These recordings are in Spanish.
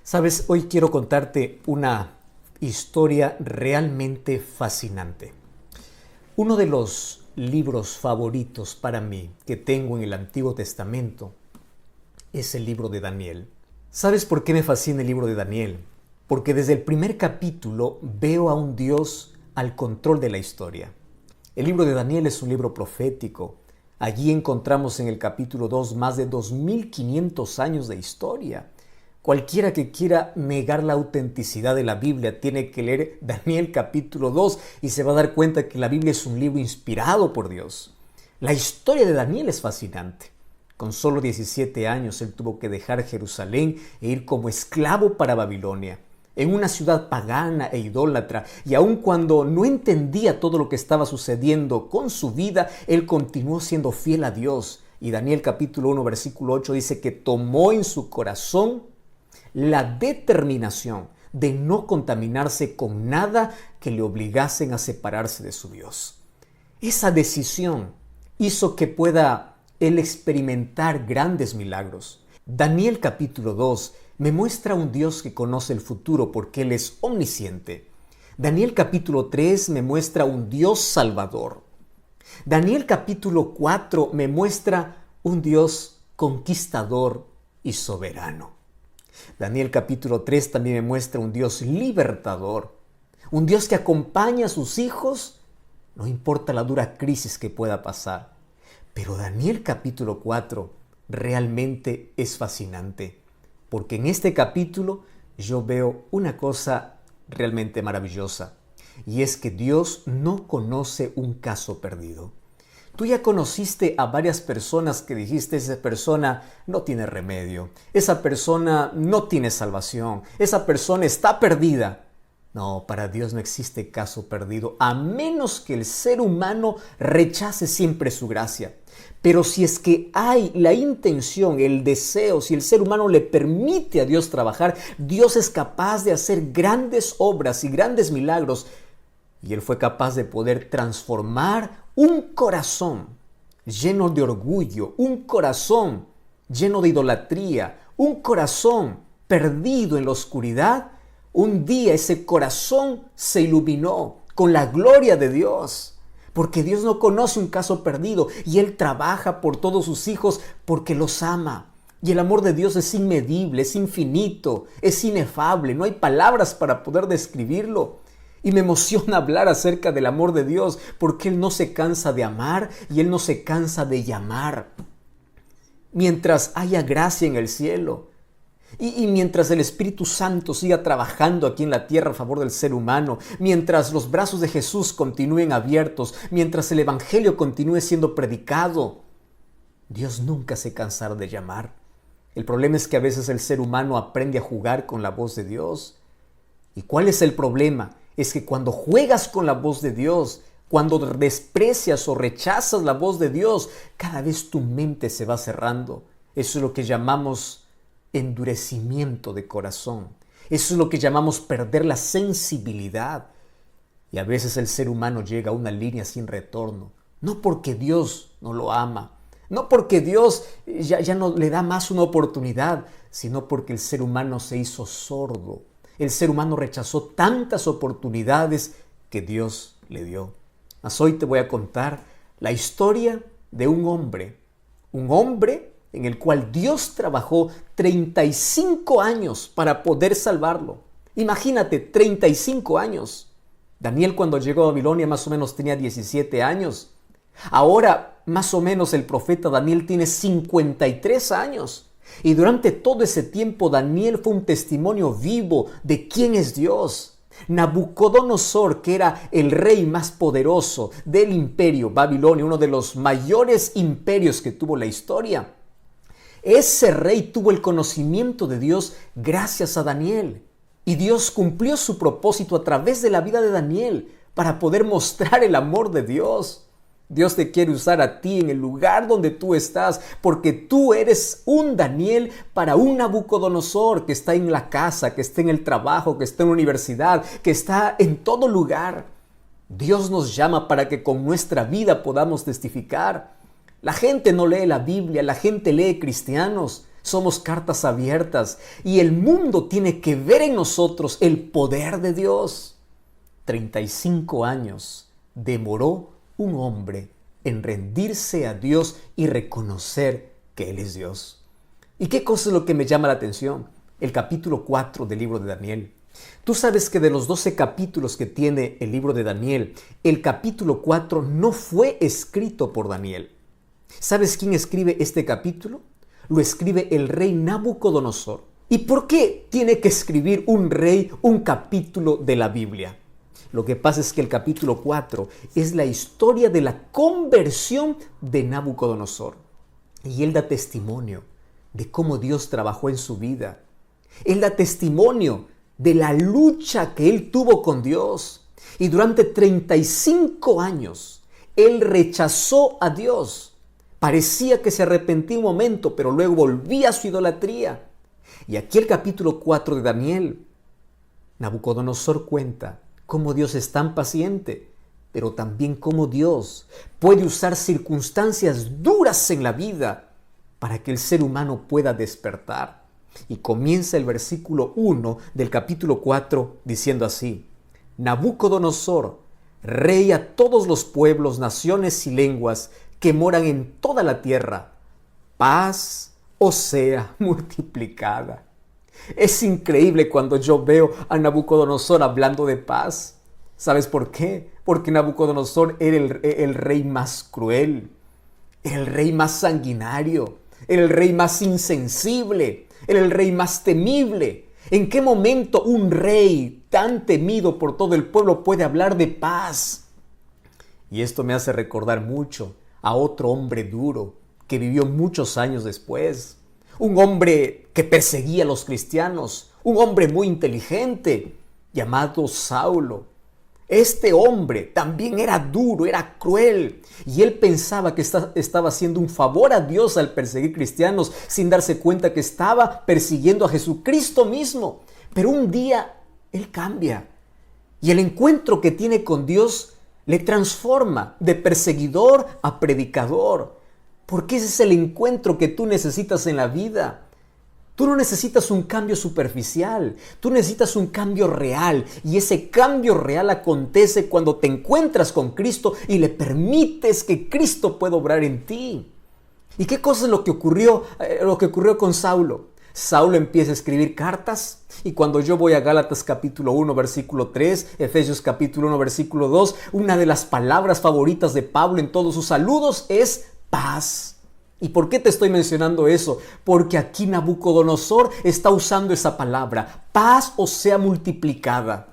Sabes, hoy quiero contarte una historia realmente fascinante. Uno de los libros favoritos para mí que tengo en el Antiguo Testamento es el libro de Daniel. ¿Sabes por qué me fascina el libro de Daniel? Porque desde el primer capítulo veo a un Dios al control de la historia. El libro de Daniel es un libro profético. Allí encontramos en el capítulo 2 más de 2500 años de historia. Cualquiera que quiera negar la autenticidad de la Biblia tiene que leer Daniel capítulo 2 y se va a dar cuenta que la Biblia es un libro inspirado por Dios. La historia de Daniel es fascinante. Con solo 17 años él tuvo que dejar Jerusalén e ir como esclavo para Babilonia, en una ciudad pagana e idólatra, y aun cuando no entendía todo lo que estaba sucediendo con su vida, él continuó siendo fiel a Dios. Y Daniel capítulo 1 versículo 8 dice que tomó en su corazón la determinación de no contaminarse con nada que le obligasen a separarse de su Dios. Esa decisión hizo que pueda él experimentar grandes milagros. Daniel capítulo 2 me muestra un Dios que conoce el futuro porque Él es omnisciente. Daniel capítulo 3 me muestra un Dios salvador. Daniel capítulo 4 me muestra un Dios conquistador y soberano. Daniel capítulo 3 también me muestra un Dios libertador, un Dios que acompaña a sus hijos, no importa la dura crisis que pueda pasar. Pero Daniel capítulo 4 realmente es fascinante, porque en este capítulo yo veo una cosa realmente maravillosa, y es que Dios no conoce un caso perdido. Tú ya conociste a varias personas que dijiste, esa persona no tiene remedio, esa persona no tiene salvación, esa persona está perdida. No, para Dios no existe caso perdido, a menos que el ser humano rechace siempre su gracia. Pero si es que hay la intención, el deseo, si el ser humano le permite a Dios trabajar, Dios es capaz de hacer grandes obras y grandes milagros. Y Él fue capaz de poder transformar un corazón lleno de orgullo, un corazón lleno de idolatría, un corazón perdido en la oscuridad. Un día ese corazón se iluminó con la gloria de Dios, porque Dios no conoce un caso perdido y Él trabaja por todos sus hijos porque los ama. Y el amor de Dios es inmedible, es infinito, es inefable, no hay palabras para poder describirlo. Y me emociona hablar acerca del amor de Dios porque Él no se cansa de amar y Él no se cansa de llamar. Mientras haya gracia en el cielo y mientras el Espíritu Santo siga trabajando aquí en la tierra a favor del ser humano, mientras los brazos de Jesús continúen abiertos, mientras el Evangelio continúe siendo predicado, Dios nunca se cansará de llamar. El problema es que a veces el ser humano aprende a jugar con la voz de Dios. ¿Y cuál es el problema? Es que cuando juegas con la voz de Dios, cuando desprecias o rechazas la voz de Dios, cada vez tu mente se va cerrando. Eso es lo que llamamos endurecimiento de corazón. Eso es lo que llamamos perder la sensibilidad. Y a veces el ser humano llega a una línea sin retorno. No porque Dios no lo ama, no porque Dios ya no le da más una oportunidad, sino porque el ser humano se hizo sordo. El ser humano rechazó tantas oportunidades que Dios le dio. Mas hoy te voy a contar la historia de un hombre en el cual Dios trabajó 35 años para poder salvarlo. Imagínate, 35 años. Daniel cuando llegó a Babilonia más o menos tenía 17 años. Ahora más o menos el profeta Daniel tiene 53 años. Y durante todo ese tiempo Daniel fue un testimonio vivo de quién es Dios. Nabucodonosor, que era el rey más poderoso del imperio Babilonia, uno de los mayores imperios que tuvo la historia, ese rey tuvo el conocimiento de Dios gracias a Daniel. Y Dios cumplió su propósito a través de la vida de Daniel para poder mostrar el amor de Dios. Dios te quiere usar a ti en el lugar donde tú estás, porque tú eres un Daniel para un Nabucodonosor que está en la casa, que está en el trabajo, que está en la universidad, que está en todo lugar. Dios nos llama para que con nuestra vida podamos testificar. La gente no lee la Biblia, la gente lee cristianos. Somos cartas abiertas y el mundo tiene que ver en nosotros el poder de Dios. 35 años demoró un hombre en rendirse a Dios y reconocer que Él es Dios. ¿Y qué cosa es lo que me llama la atención? El capítulo 4 del libro de Daniel. Tú sabes que de los 12 capítulos que tiene el libro de Daniel, el capítulo 4 no fue escrito por Daniel. ¿Sabes quién escribe este capítulo? Lo escribe el rey Nabucodonosor. ¿Y por qué tiene que escribir un rey un capítulo de la Biblia? Lo que pasa es que el capítulo 4 es la historia de la conversión de Nabucodonosor. Y él da testimonio de cómo Dios trabajó en su vida. Él da testimonio de la lucha que él tuvo con Dios. Y durante 35 años, él rechazó a Dios. Parecía que se arrepentía un momento, pero luego volvía a su idolatría. Y aquí el capítulo 4 de Daniel, Nabucodonosor cuenta cómo Dios es tan paciente, pero también cómo Dios puede usar circunstancias duras en la vida para que el ser humano pueda despertar. Y comienza el versículo 1 del capítulo 4 diciendo así: Nabucodonosor, rey a todos los pueblos, naciones y lenguas que moran en toda la tierra, paz os sea multiplicada. Es increíble cuando yo veo a Nabucodonosor hablando de paz. ¿Sabes por qué? Porque Nabucodonosor era el rey más cruel, el rey más sanguinario, el rey más insensible, el rey más temible. ¿En qué momento un rey tan temido por todo el pueblo puede hablar de paz? Y esto me hace recordar mucho a otro hombre duro que vivió muchos años después. Un hombre que perseguía a los cristianos, un hombre muy inteligente llamado Saulo. Este hombre también era duro, era cruel, y él pensaba que estaba haciendo un favor a Dios al perseguir cristianos sin darse cuenta que estaba persiguiendo a Jesucristo mismo. Pero un día él cambia y el encuentro que tiene con Dios le transforma de perseguidor a predicador, porque ese es el encuentro que tú necesitas en la vida. Tú no necesitas un cambio superficial, tú necesitas un cambio real, y ese cambio real acontece cuando te encuentras con Cristo y le permites que Cristo pueda obrar en ti. ¿Y qué cosa es lo que ocurrió con Saulo? Saulo empieza a escribir cartas, y cuando yo voy a Gálatas capítulo 1 versículo 3, Efesios capítulo 1 versículo 2, una de las palabras favoritas de Pablo en todos sus saludos es paz. ¿Y por qué te estoy mencionando eso? Porque aquí Nabucodonosor está usando esa palabra, paz os sea multiplicada.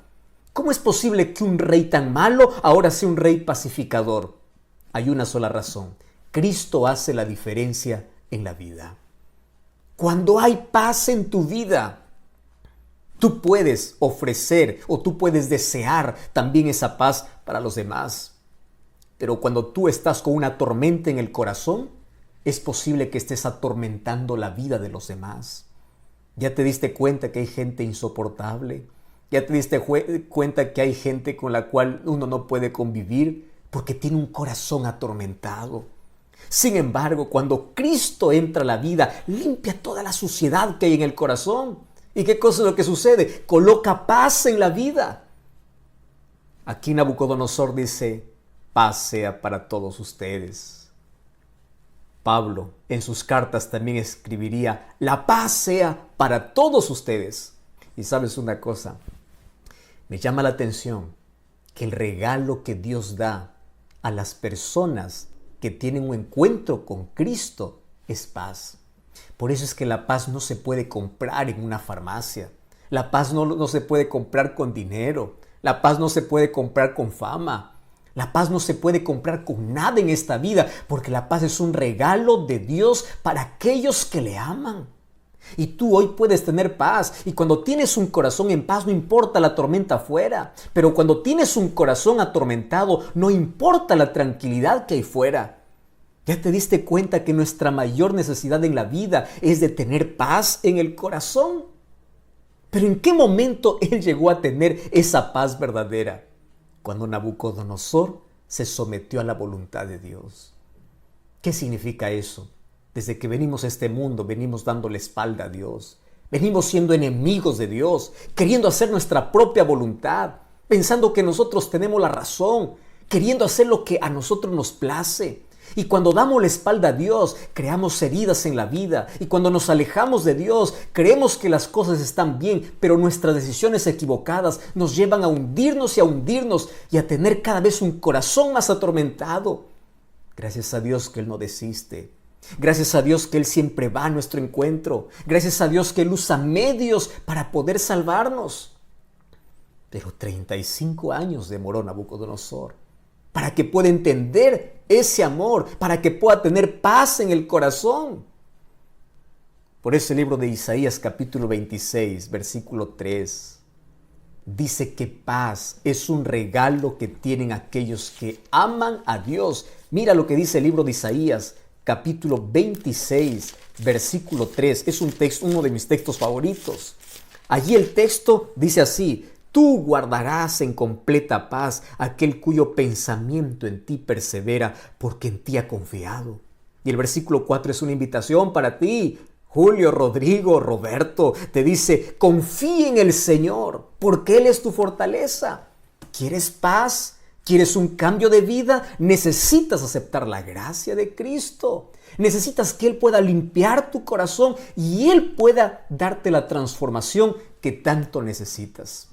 ¿Cómo es posible que un rey tan malo ahora sea un rey pacificador? Hay una sola razón: Cristo hace la diferencia en la vida. Cuando hay paz en tu vida, tú puedes ofrecer o tú puedes desear también esa paz para los demás. Pero cuando tú estás con una tormenta en el corazón, es posible que estés atormentando la vida de los demás. ¿Ya te diste cuenta que hay gente insoportable? ¿Ya te diste cuenta que hay gente con la cual uno no puede convivir porque tiene un corazón atormentado? Sin embargo, cuando Cristo entra a la vida, limpia toda la suciedad que hay en el corazón. ¿Y qué cosa es lo que sucede? Coloca paz en la vida. Aquí Nabucodonosor dice: paz sea para todos ustedes. Pablo en sus cartas también escribiría: la paz sea para todos ustedes. Y sabes una cosa, me llama la atención que el regalo que Dios da a las personas que tienen un encuentro con Cristo es paz. Por eso es que la paz no se puede comprar en una farmacia. La paz no se puede comprar con dinero. La paz no se puede comprar con fama. La paz no se puede comprar con nada en esta vida, porque la paz es un regalo de Dios para aquellos que le aman. Y tú hoy puedes tener paz, y cuando tienes un corazón en paz no importa la tormenta afuera, pero cuando tienes un corazón atormentado no importa la tranquilidad que hay fuera. ¿Ya te diste cuenta que nuestra mayor necesidad en la vida es de tener paz en el corazón? Pero ¿en qué momento él llegó a tener esa paz verdadera? Cuando Nabucodonosor se sometió a la voluntad de Dios. ¿Qué significa eso? Desde que venimos a este mundo, venimos dando la espalda a Dios. Venimos siendo enemigos de Dios, queriendo hacer nuestra propia voluntad, pensando que nosotros tenemos la razón, queriendo hacer lo que a nosotros nos place. Y cuando damos la espalda a Dios, creamos heridas en la vida. Y cuando nos alejamos de Dios, creemos que las cosas están bien, pero nuestras decisiones equivocadas nos llevan a hundirnos y a tener cada vez un corazón más atormentado. Gracias a Dios que Él no desiste. Gracias a Dios que Él siempre va a nuestro encuentro. Gracias a Dios que Él usa medios para poder salvarnos. Pero 35 años demoró Nabucodonosor para que pueda entender ese amor, para que pueda tener paz en el corazón. Por eso el libro de Isaías capítulo 26, versículo 3, dice que paz es un regalo que tienen aquellos que aman a Dios. Mira lo que dice el libro de Isaías capítulo 26, versículo 3. Es uno de mis textos favoritos. Allí el texto dice así: tú guardarás en completa paz aquel cuyo pensamiento en ti persevera, porque en ti ha confiado. Y el versículo 4 es una invitación para ti, Julio, Rodrigo, Roberto. Te dice: confía en el Señor, porque Él es tu fortaleza. ¿Quieres paz? ¿Quieres un cambio de vida? Necesitas aceptar la gracia de Cristo. Necesitas que Él pueda limpiar tu corazón y Él pueda darte la transformación que tanto necesitas.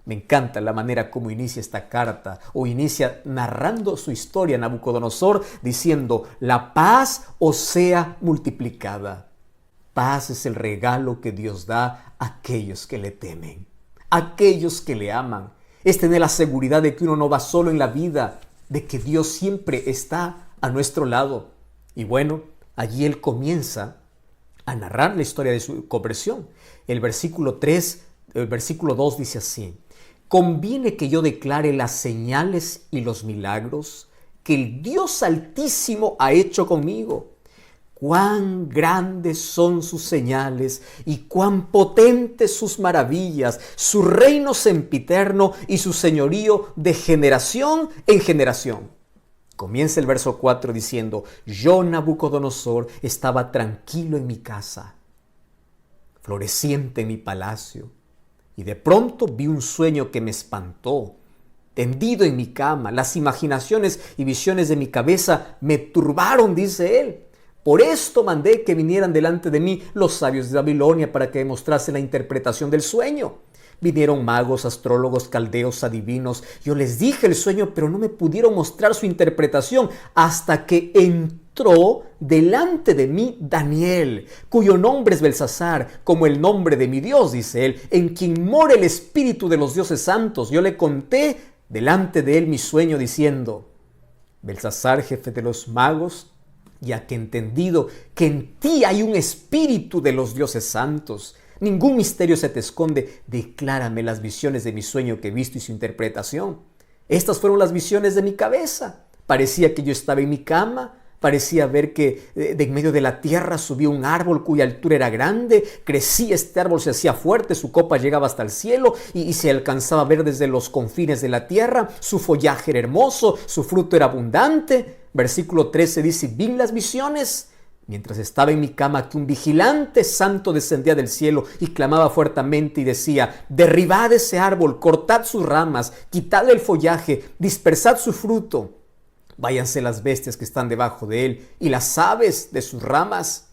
Me encanta la manera como inicia esta carta, o inicia narrando su historia Nabucodonosor, diciendo: la paz os sea multiplicada. Paz es el regalo que Dios da a aquellos que le temen, a aquellos que le aman. Es tener la seguridad de que uno no va solo en la vida, de que Dios siempre está a nuestro lado. Y bueno, allí él comienza a narrar la historia de su conversión. El versículo 2 dice así: conviene que yo declare las señales y los milagros que el Dios Altísimo ha hecho conmigo. Cuán grandes son sus señales y cuán potentes sus maravillas, su reino sempiterno y su señorío de generación en generación. Comienza el verso 4 diciendo: yo, Nabucodonosor, estaba tranquilo en mi casa, floreciente en mi palacio, y de pronto vi un sueño que me espantó. Tendido en mi cama, las imaginaciones y visiones de mi cabeza me turbaron, dice él. Por esto mandé que vinieran delante de mí los sabios de Babilonia para que demostrase la interpretación del sueño. Vinieron magos, astrólogos, caldeos, adivinos. Yo les dije el sueño, pero no me pudieron mostrar su interpretación hasta que entró delante de mí Daniel, cuyo nombre es Belsasar, como el nombre de mi Dios, dice él, en quien mora el espíritu de los dioses santos. Yo le conté delante de él mi sueño diciendo: Belsasar, jefe de los magos, ya que he entendido que en ti hay un espíritu de los dioses santos, ningún misterio se te esconde, declárame las visiones de mi sueño que he visto y su interpretación. Estas fueron las visiones de mi cabeza. Parecía que yo estaba en mi cama, parecía ver que de en medio de la tierra subía un árbol cuya altura era grande, crecía este árbol, se hacía fuerte, su copa llegaba hasta el cielo y se alcanzaba a ver desde los confines de la tierra, su follaje era hermoso, su fruto era abundante. Versículo 13 dice: vi en las visiones, mientras estaba en mi cama, que un vigilante santo descendía del cielo y clamaba fuertemente y decía: derribad ese árbol, cortad sus ramas, quitad el follaje, dispersad su fruto. Váyanse las bestias que están debajo de él y las aves de sus ramas.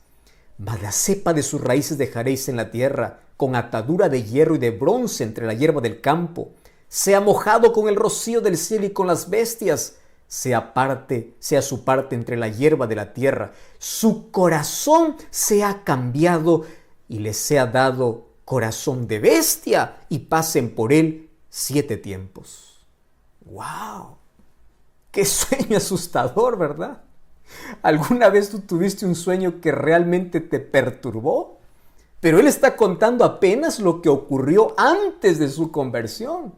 Mas la cepa de sus raíces dejaréis en la tierra, con atadura de hierro y de bronce entre la hierba del campo. Sea mojado con el rocío del cielo y con las bestias. Sea su parte entre la hierba de la tierra. Su corazón sea cambiado y les sea dado corazón de bestia y pasen por él 7 tiempos. ¡Wow! ¡Qué sueño asustador!, ¿verdad? ¿Alguna vez tú tuviste un sueño que realmente te perturbó? Pero él está contando apenas lo que ocurrió antes de su conversión.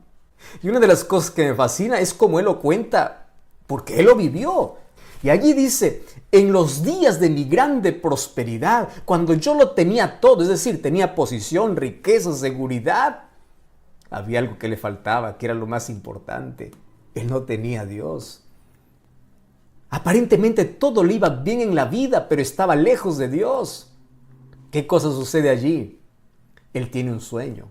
Y una de las cosas que me fascina es cómo él lo cuenta, porque él lo vivió. Y allí dice: en los días de mi grande prosperidad, cuando yo lo tenía todo, es decir, tenía posición, riqueza, seguridad, había algo que le faltaba, que era lo más importante. Él no tenía a Dios. Aparentemente todo le iba bien en la vida, pero estaba lejos de Dios. ¿Qué cosa sucede allí? Él tiene un sueño.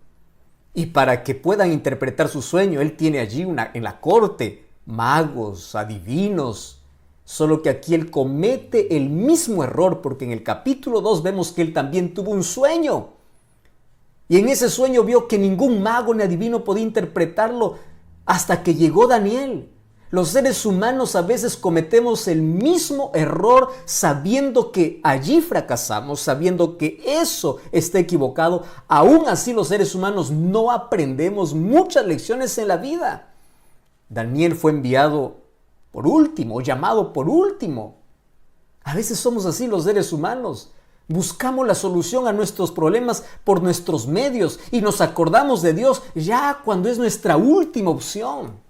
Y para que puedan interpretar su sueño, él tiene allí en la corte magos, adivinos. Solo que aquí él comete el mismo error, porque en el capítulo 2 vemos que él también tuvo un sueño. Y en ese sueño vio que ningún mago ni adivino podía interpretarlo hasta que llegó Daniel. Los seres humanos a veces cometemos el mismo error sabiendo que allí fracasamos, sabiendo que eso está equivocado. Aún así los seres humanos no aprendemos muchas lecciones en la vida. Daniel fue enviado por último, llamado por último. A veces somos así los seres humanos. Buscamos la solución a nuestros problemas por nuestros medios y nos acordamos de Dios ya cuando es nuestra última opción.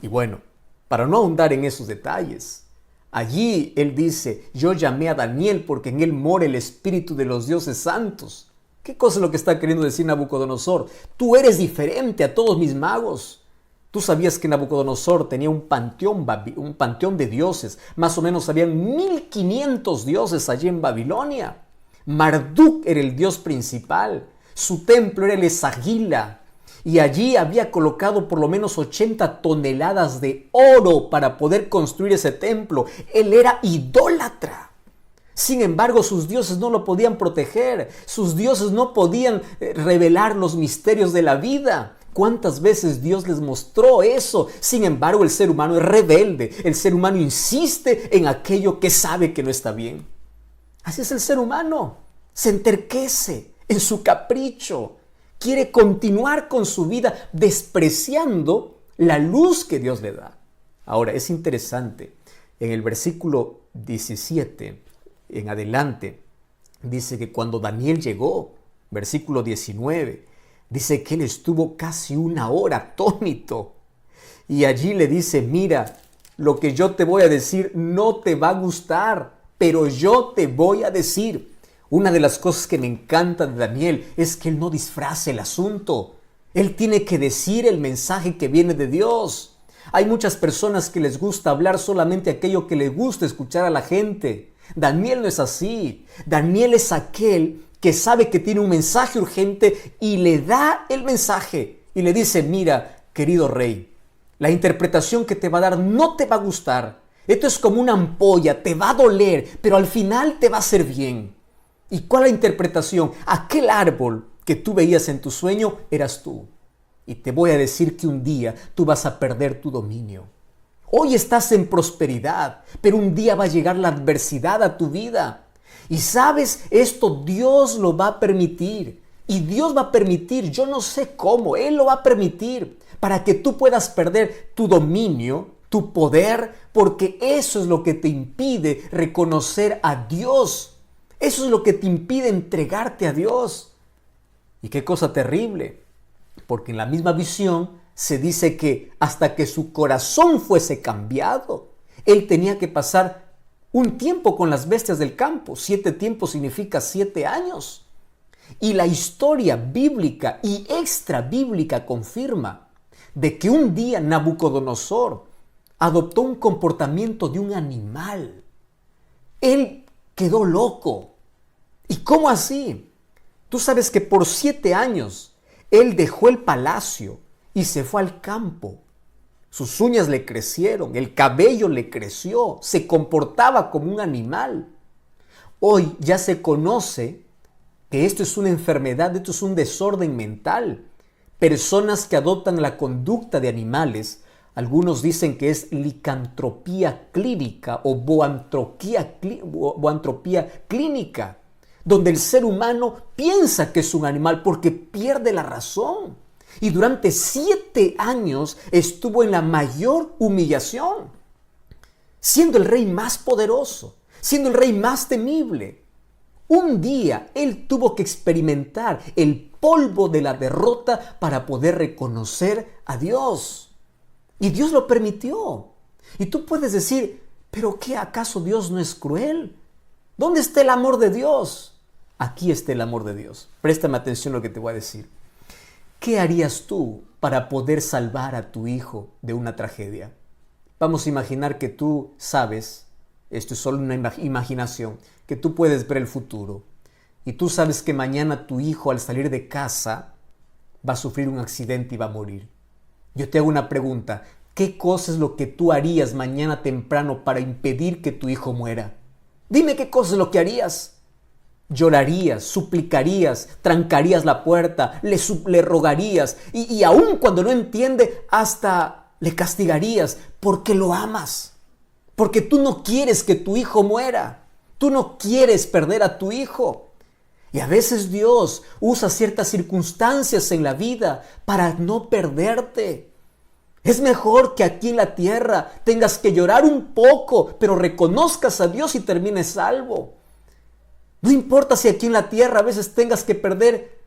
Y bueno, para no ahondar en esos detalles, allí él dice, yo llamé a Daniel porque en él mora el espíritu de los dioses santos. ¿Qué cosa es lo que está queriendo decir Nabucodonosor? Tú eres diferente a todos mis magos. ¿Tú sabías que Nabucodonosor tenía un panteón de dioses? Más o menos habían 1500 dioses allí en Babilonia. Marduk era el dios principal. Su templo era el Esagila. Y allí había colocado por lo menos 80 toneladas de oro para poder construir ese templo. Él era idólatra. Sin embargo, sus dioses no lo podían proteger. Sus dioses no podían revelar los misterios de la vida. ¿Cuántas veces Dios les mostró eso? Sin embargo, el ser humano es rebelde. El ser humano insiste en aquello que sabe que no está bien. Así es el ser humano. Se enterquece en su capricho. Quiere continuar con su vida despreciando la luz que Dios le da. Ahora, es interesante. En el versículo 17 en adelante, dice que cuando Daniel llegó, versículo 19, dice que él estuvo casi una hora atónito. Y allí le dice, mira, lo que yo te voy a decir no te va a gustar, pero yo te voy a decir. Una de las cosas que me encanta de Daniel es que él no disfraza el asunto. Él tiene que decir el mensaje que viene de Dios. Hay muchas personas que les gusta hablar solamente aquello que les gusta escuchar a la gente. Daniel no es así. Daniel es aquel que sabe que tiene un mensaje urgente y le da el mensaje. Y le dice, mira, querido rey, la interpretación que te va a dar no te va a gustar. Esto es como una ampolla, te va a doler, pero al final te va a hacer bien. ¿Y cuál es la interpretación? Aquel árbol que tú veías en tu sueño eras tú. Y te voy a decir que un día tú vas a perder tu dominio. Hoy estás en prosperidad, pero un día va a llegar la adversidad a tu vida. Y sabes, esto Dios lo va a permitir. Y Dios va a permitir, yo no sé cómo, Él lo va a permitir para que tú puedas perder tu dominio, tu poder, porque eso es lo que te impide reconocer a Dios. Eso es lo que te impide entregarte a Dios. Y qué cosa terrible, porque en la misma visión se dice que hasta que su corazón fuese cambiado, él tenía que pasar un tiempo con las bestias del campo. 7 tiempos significa 7 años. Y la historia bíblica y extra bíblica confirma de que un día Nabucodonosor adoptó un comportamiento de un animal. Él quedó loco. ¿Y cómo así? Tú sabes que por 7 años él dejó el palacio y se fue al campo. Sus uñas le crecieron, el cabello le creció, se comportaba como un animal. Hoy ya se conoce que esto es una enfermedad, esto es un desorden mental. Personas que adoptan la conducta de animales, algunos dicen que es licantropía clínica o boantropía clínica, donde el ser humano piensa que es un animal porque pierde la razón. Y durante 7 años estuvo en la mayor humillación, siendo el rey más poderoso, siendo el rey más temible. Un día él tuvo que experimentar el polvo de la derrota para poder reconocer a Dios. Y Dios lo permitió. Y tú puedes decir, ¿pero qué acaso Dios no es cruel? ¿Dónde está el amor de Dios? Aquí está el amor de Dios. Préstame atención a lo que te voy a decir. ¿Qué harías tú para poder salvar a tu hijo de una tragedia? Vamos a imaginar que tú sabes, esto es solo una imaginación, que tú puedes ver el futuro. Y tú sabes que mañana tu hijo al salir de casa va a sufrir un accidente y va a morir. Yo te hago una pregunta. ¿Qué cosa es lo que tú harías mañana temprano para impedir que tu hijo muera? Dime qué cosa es lo que harías. Llorarías, suplicarías, trancarías la puerta, le rogarías y aun cuando no entiende, hasta le castigarías porque lo amas. Porque tú no quieres que tu hijo muera. Tú no quieres perder a tu hijo. Y a veces Dios usa ciertas circunstancias en la vida para no perderte. Es mejor que aquí en la tierra tengas que llorar un poco, pero reconozcas a Dios y termines salvo. No importa si aquí en la tierra a veces tengas que perder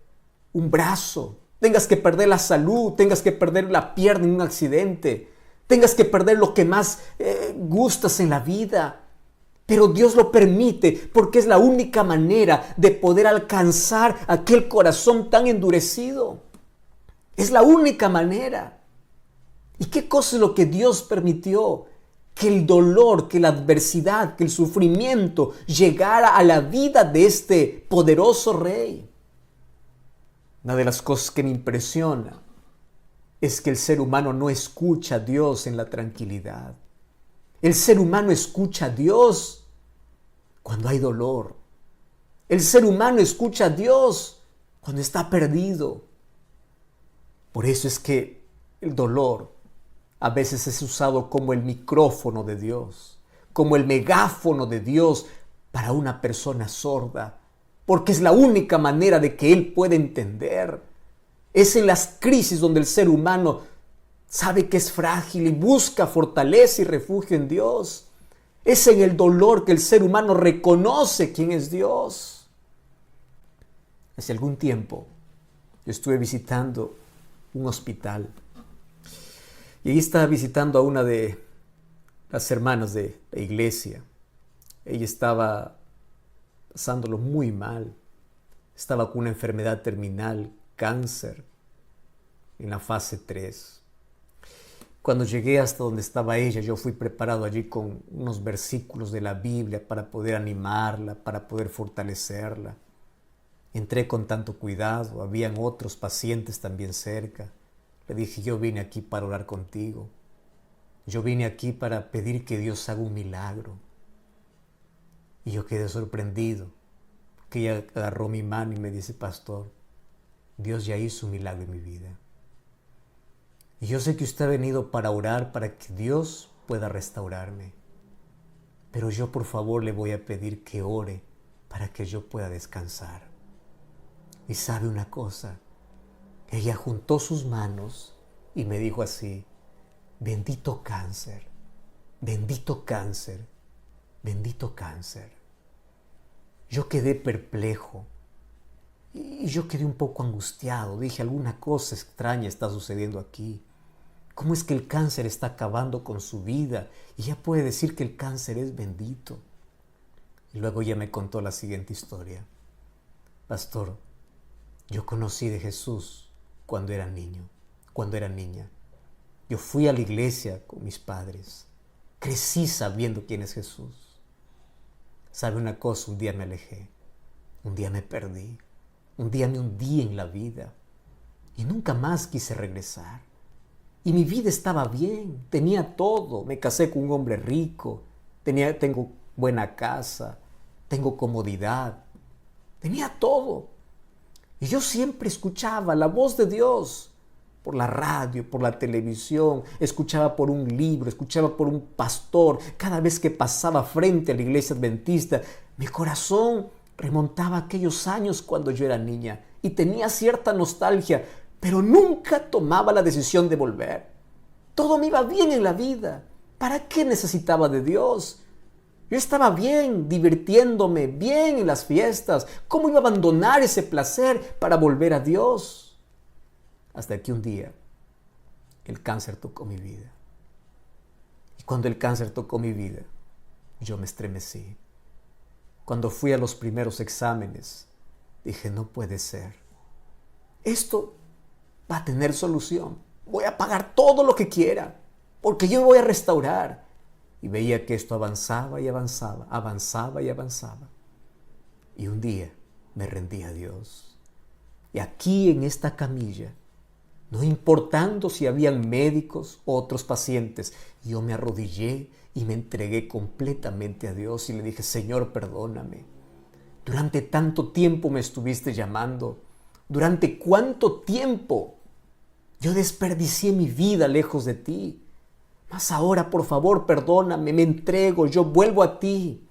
un brazo, tengas que perder la salud, tengas que perder la pierna en un accidente, tengas que perder lo que más gustas en la vida. Pero Dios lo permite porque es la única manera de poder alcanzar aquel corazón tan endurecido. Es la única manera. ¿Y qué cosa es lo que Dios permitió? Que el dolor, que la adversidad, que el sufrimiento llegara a la vida de este poderoso rey. Una de las cosas que me impresiona es que el ser humano no escucha a Dios en la tranquilidad. El ser humano escucha a Dios cuando hay dolor. El ser humano escucha a Dios cuando está perdido. Por eso es que el dolor a veces es usado como el micrófono de Dios, como el megáfono de Dios para una persona sorda, porque es la única manera de que Él pueda entender. Es en las crisis donde el ser humano sabe que es frágil y busca fortaleza y refugio en Dios. Es en el dolor que el ser humano reconoce quién es Dios. Hace algún tiempo yo estuve visitando un hospital y ahí estaba visitando a una de las hermanas de la iglesia. Ella estaba pasándolo muy mal. Estaba con una enfermedad terminal, cáncer, en la fase 3. Cuando llegué hasta donde estaba ella, yo fui preparado allí con unos versículos de la Biblia para poder animarla, para poder fortalecerla. Entré con tanto cuidado, habían otros pacientes también cerca. Le dije, yo vine aquí para orar contigo. Yo vine aquí para pedir que Dios haga un milagro. Y yo quedé sorprendido, porque ella agarró mi mano y me dice, pastor, Dios ya hizo un milagro en mi vida. Y yo sé que usted ha venido para orar, para que Dios pueda restaurarme. Pero yo por favor le voy a pedir que ore para que yo pueda descansar. Y sabe una cosa, ella juntó sus manos y me dijo así, bendito cáncer, bendito cáncer, bendito cáncer. Yo quedé perplejo y yo quedé un poco angustiado. Dije, alguna cosa extraña está sucediendo aquí. ¿Cómo es que el cáncer está acabando con su vida? Y ella puede decir que el cáncer es bendito. Y luego ella me contó la siguiente historia. Pastor, yo conocí de Jesús cuando era niño, cuando era niña. Yo fui a la iglesia con mis padres. Crecí sabiendo quién es Jesús. ¿Sabe una cosa? Un día me alejé. Un día me perdí. Un día me hundí en la vida. Y nunca más quise regresar. Y mi vida estaba bien, tenía todo. Me casé con un hombre rico, tengo buena casa, tengo comodidad, tenía todo. Y yo siempre escuchaba la voz de Dios por la radio, por la televisión, escuchaba por un libro, escuchaba por un pastor. Cada vez que pasaba frente a la iglesia adventista, mi corazón remontaba a aquellos años cuando yo era niña y tenía cierta nostalgia, pero nunca tomaba la decisión de volver. Todo me iba bien en la vida. ¿Para qué necesitaba de Dios? Yo estaba bien, divirtiéndome, bien en las fiestas. ¿Cómo iba a abandonar ese placer para volver a Dios? Hasta que un día el cáncer tocó mi vida. Y cuando el cáncer tocó mi vida, yo me estremecí. Cuando fui a los primeros exámenes, dije, no puede ser. Esto va a tener solución. Voy a pagar todo lo que quiera. porque yo me voy a restaurar. Y veía que esto avanzaba y avanzaba, avanzaba y avanzaba. Y un día me rendí a Dios. Y aquí en esta camilla, no importando si habían médicos o otros pacientes, yo me arrodillé y me entregué completamente a Dios y le dije: Señor, perdóname. Durante tanto tiempo me estuviste llamando. ¿Durante cuánto tiempo yo desperdicié mi vida lejos de ti? Mas ahora, por favor, perdóname, me entrego, yo vuelvo a ti.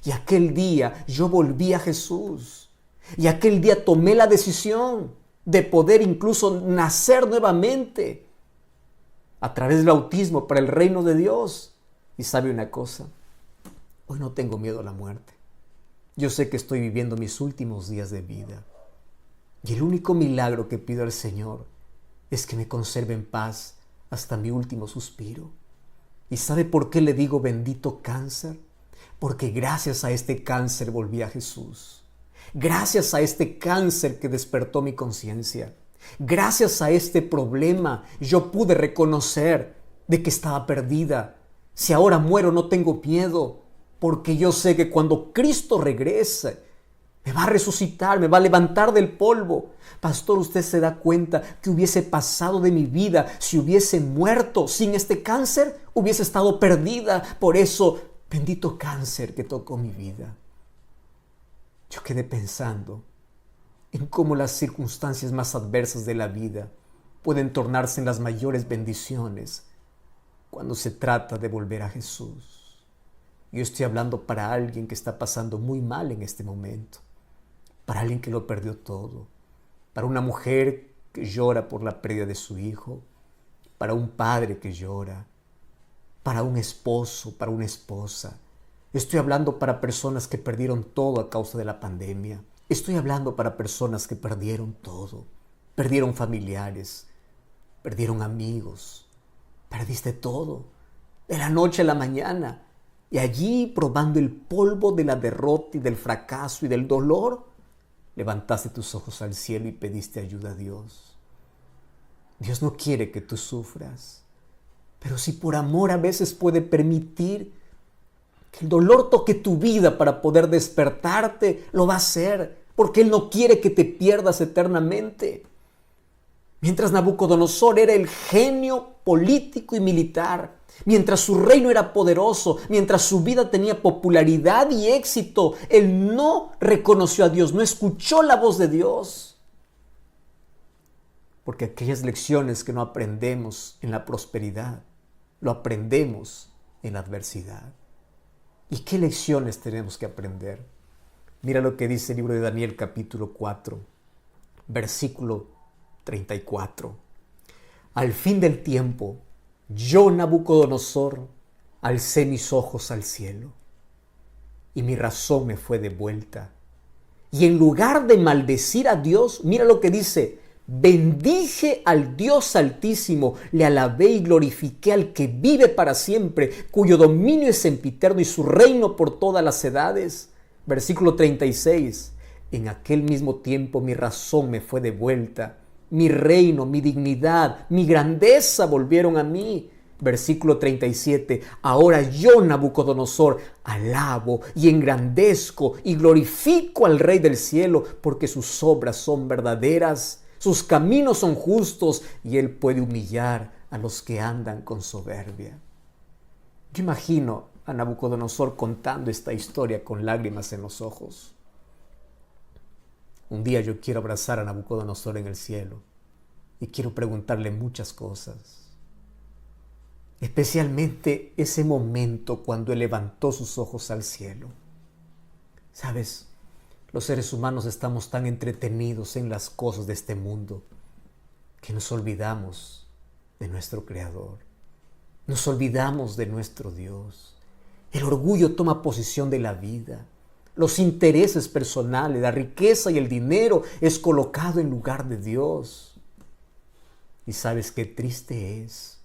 Y aquel día yo volví a Jesús. Y aquel día tomé la decisión de poder incluso nacer nuevamente a través del bautismo para el reino de Dios. Y sabe una cosa, hoy no tengo miedo a la muerte. Yo sé que estoy viviendo mis últimos días de vida. Y el único milagro que pido al Señor es que me conserve en paz hasta mi último suspiro. ¿Y sabe por qué le digo bendito cáncer? Porque gracias a este cáncer volví a Jesús. Gracias a este cáncer que despertó mi conciencia. Gracias a este problema yo pude reconocer de que estaba perdida. Si ahora muero no tengo miedo, porque yo sé que cuando Cristo regrese, me va a resucitar, me va a levantar del polvo. Pastor, ¿usted se da cuenta que hubiese pasado de mi vida si hubiese muerto sin este cáncer? Hubiese estado perdida. Por eso, bendito cáncer que tocó mi vida. Yo quedé pensando en cómo las circunstancias más adversas de la vida pueden tornarse en las mayores bendiciones cuando se trata de volver a Jesús. Yo estoy hablando para alguien que está pasando muy mal en este momento. Para alguien que lo perdió todo, para una mujer que llora por la pérdida de su hijo, para un padre que llora, para un esposo, para una esposa. Estoy hablando para personas que perdieron todo a causa de la pandemia. Estoy hablando para personas que perdieron todo, perdieron familiares, perdieron amigos, perdiste todo, de la noche a la mañana, y allí probando el polvo de la derrota y del fracaso y del dolor, levantaste tus ojos al cielo y pediste ayuda a Dios. Dios no quiere que tú sufras, pero si por amor a veces puede permitir que el dolor toque tu vida para poder despertarte, lo va a hacer, porque Él no quiere que te pierdas eternamente. Mientras Nabucodonosor era el genio político y militar, mientras su reino era poderoso, mientras su vida tenía popularidad y éxito, él no reconoció a Dios, no escuchó la voz de Dios. Porque aquellas lecciones que no aprendemos en la prosperidad, lo aprendemos en la adversidad. ¿Y qué lecciones tenemos que aprender? Mira lo que dice el libro de Daniel capítulo 4, versículo 34. Al fin del tiempo, yo, Nabucodonosor, alcé mis ojos al cielo y mi razón me fue devuelta. Y en lugar de maldecir a Dios, mira lo que dice: bendije al Dios Altísimo, le alabé y glorifiqué al que vive para siempre, cuyo dominio es sempiterno y su reino por todas las edades. Versículo 36. En aquel mismo tiempo mi razón me fue devuelta. Mi reino, mi dignidad, mi grandeza volvieron a mí. Versículo 37. Ahora yo, Nabucodonosor, alabo y engrandezco y glorifico al Rey del cielo, porque sus obras son verdaderas, sus caminos son justos, y Él puede humillar a los que andan con soberbia. Yo imagino a Nabucodonosor contando esta historia con lágrimas en los ojos. Un día yo quiero abrazar a Nabucodonosor en el cielo y quiero preguntarle muchas cosas. Especialmente ese momento cuando él levantó sus ojos al cielo. ¿Sabes? Los seres humanos estamos tan entretenidos en las cosas de este mundo que nos olvidamos de nuestro Creador. Nos olvidamos de nuestro Dios. El orgullo toma posesión de la vida. Los intereses personales, la riqueza y el dinero es colocado en lugar de Dios. Y sabes qué triste es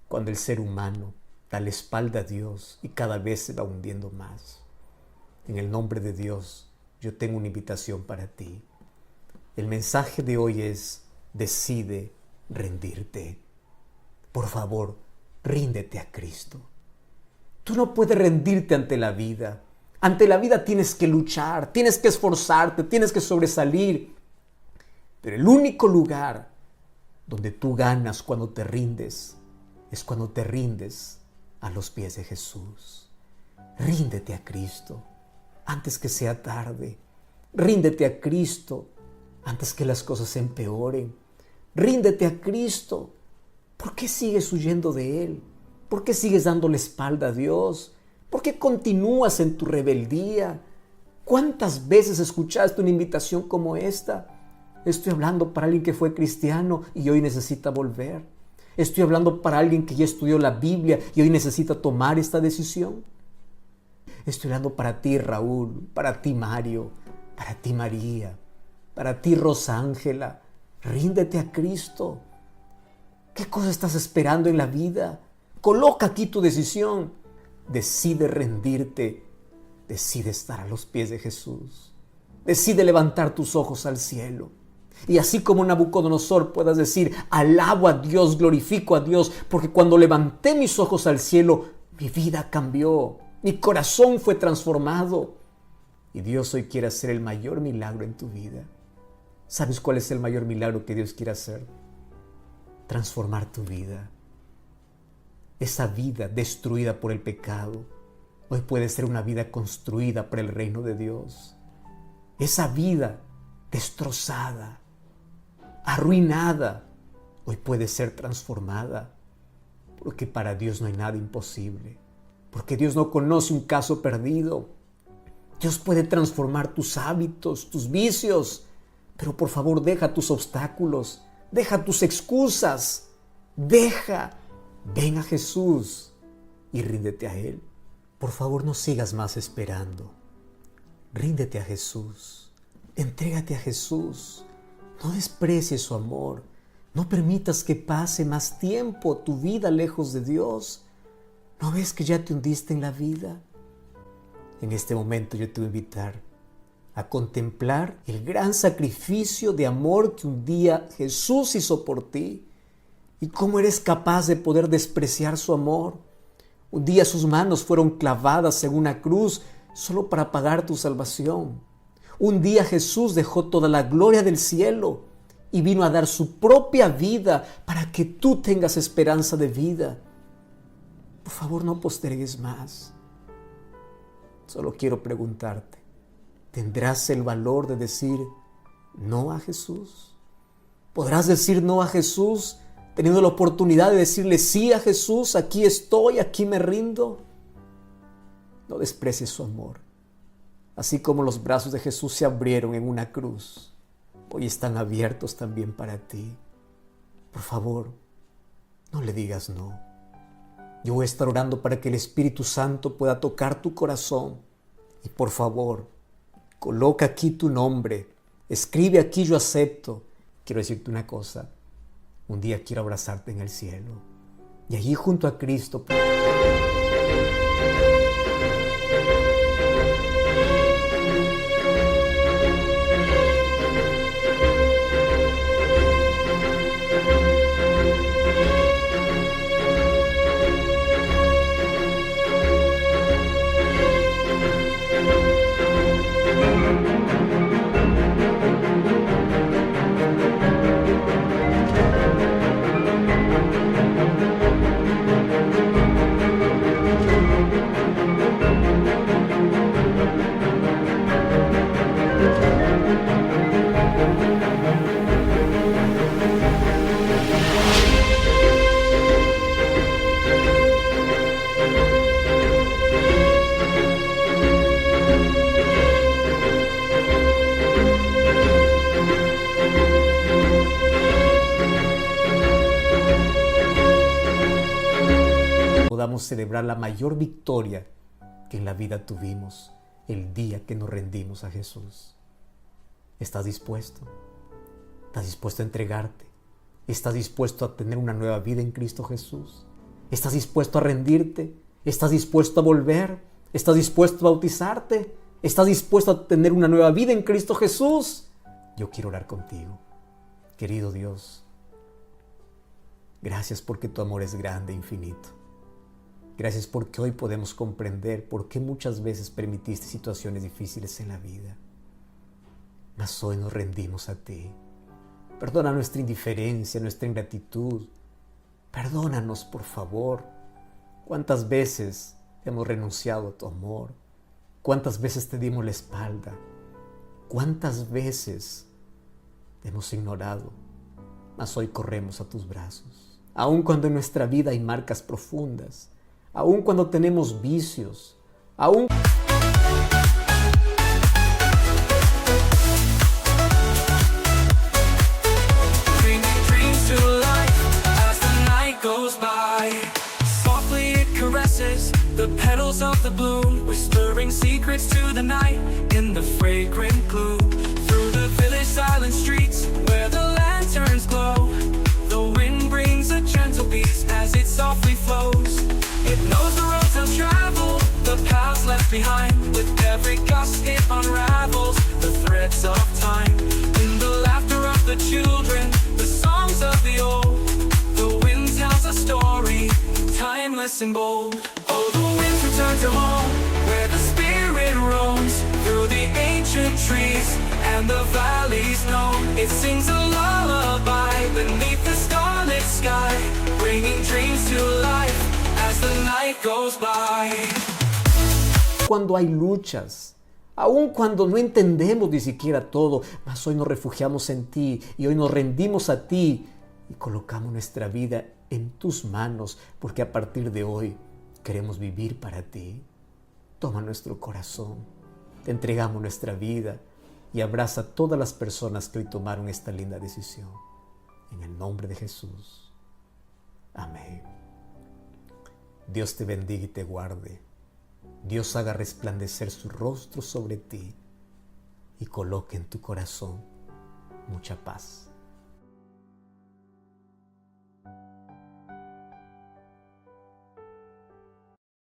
cuando el ser humano da la espalda a Dios y cada vez se va hundiendo más. En el nombre de Dios, yo tengo una invitación para ti. El mensaje de hoy es: decide rendirte. Por favor, ríndete a Cristo. Tú no puedes rendirte ante la vida. Ante la vida tienes que luchar, tienes que esforzarte, tienes que sobresalir. Pero el único lugar donde tú ganas cuando te rindes es cuando te rindes a los pies de Jesús. Ríndete a Cristo antes que sea tarde. Ríndete a Cristo antes que las cosas se empeoren. Ríndete a Cristo. ¿Por qué sigues huyendo de Él? ¿Por qué sigues dando la espalda a Dios? ¿Por qué continúas en tu rebeldía? ¿Cuántas veces escuchaste una invitación como esta? Estoy hablando para alguien que fue cristiano y hoy necesita volver. Estoy hablando para alguien que ya estudió la Biblia y hoy necesita tomar esta decisión. Estoy hablando para ti, Raúl, para ti, Mario, para ti, María, para ti, Rosángela. Ríndete a Cristo. ¿Qué cosa estás esperando en la vida? Coloca aquí tu decisión. Decide rendirte. Decide estar a los pies de Jesús. Decide levantar tus ojos al cielo. Y así como Nabucodonosor puedas decir, alabo a Dios, glorifico a Dios, porque cuando levanté mis ojos al cielo, mi vida cambió, mi corazón fue transformado. Y Dios hoy quiere hacer el mayor milagro en tu vida. ¿Sabes cuál es el mayor milagro que Dios quiere hacer? Transformar tu vida. Esa vida destruida por el pecado, hoy puede ser una vida construida para el reino de Dios. Esa vida destrozada, arruinada, hoy puede ser transformada, porque para Dios no hay nada imposible, porque Dios no conoce un caso perdido. Dios puede transformar tus hábitos, tus vicios, pero por favor deja tus obstáculos, deja tus excusas, ven a Jesús y ríndete a Él. Por favor, no sigas más esperando. Ríndete a Jesús. Entrégate a Jesús. No desprecies su amor. No permitas que pase más tiempo tu vida lejos de Dios. ¿No ves que ya te hundiste en la vida? En este momento yo te voy a invitar a contemplar el gran sacrificio de amor que un día Jesús hizo por ti y cómo eres capaz de poder despreciar su amor. Un día sus manos fueron clavadas en una cruz solo para pagar tu salvación. Un día Jesús dejó toda la gloria del cielo y vino a dar su propia vida para que tú tengas esperanza de vida. Por favor, no postergues más. Solo quiero preguntarte, ¿tendrás el valor de decir no a Jesús? ¿Podrás decir no a Jesús teniendo la oportunidad de decirle sí a Jesús? Aquí estoy, aquí me rindo. No desprecies su amor. Así como los brazos de Jesús se abrieron en una cruz, hoy están abiertos también para ti. Por favor, no le digas no. Yo voy a estar orando para que el Espíritu Santo pueda tocar tu corazón. Y por favor, coloca aquí tu nombre. Escribe aquí yo acepto. Quiero decirte una cosa. Un día quiero abrazarte en el cielo. Y allí junto a Cristo. Podamos celebrar la mayor victoria que en la vida tuvimos el día que nos rendimos a Jesús. ¿Estás dispuesto? ¿Estás dispuesto a entregarte? ¿Estás dispuesto a tener una nueva vida en Cristo Jesús? ¿Estás dispuesto a rendirte? ¿Estás dispuesto a volver? ¿Estás dispuesto a bautizarte? ¿Estás dispuesto a tener una nueva vida en Cristo Jesús? Yo quiero orar contigo. Querido Dios, Gracias porque tu amor es grande e infinito. Gracias porque hoy podemos comprender por qué muchas veces permitiste situaciones difíciles en la vida. Mas hoy nos rendimos a ti. Perdona nuestra indiferencia, nuestra ingratitud. Perdónanos, por favor. ¿Cuántas veces hemos renunciado a tu amor? ¿Cuántas veces te dimos la espalda? ¿Cuántas veces te hemos ignorado? Mas hoy corremos a tus brazos. Aun cuando en nuestra vida hay marcas profundas, aun cuando tenemos vicios, aun the petals of the bloom, whispering secrets to the night in the fragrant gloom. Through the village silent streets where the lanterns glow, the wind brings a gentle breeze as it softly flows. It knows the roads they'll travel, the paths left behind. With every gust it unravels the threads of time. In the laughter of the children, the songs of the old, the wind tells a story, timeless and bold. Oh, the winds return to home, where the spirit roams through the ancient trees and the valleys know. It sings a lullaby beneath the starlit sky, bringing dreams to life as the night goes by. Cuando hay luchas, aun cuando no entendemos ni siquiera todo, mas hoy nos refugiamos en ti y hoy nos rendimos a ti y colocamos nuestra vida en tus manos, porque a partir de hoy queremos vivir para ti. Toma nuestro corazón, te entregamos nuestra vida y abraza a todas las personas que hoy tomaron esta linda decisión. En el nombre de Jesús. Amén. Dios te bendiga y te guarde. Dios haga resplandecer su rostro sobre ti y coloque en tu corazón mucha paz.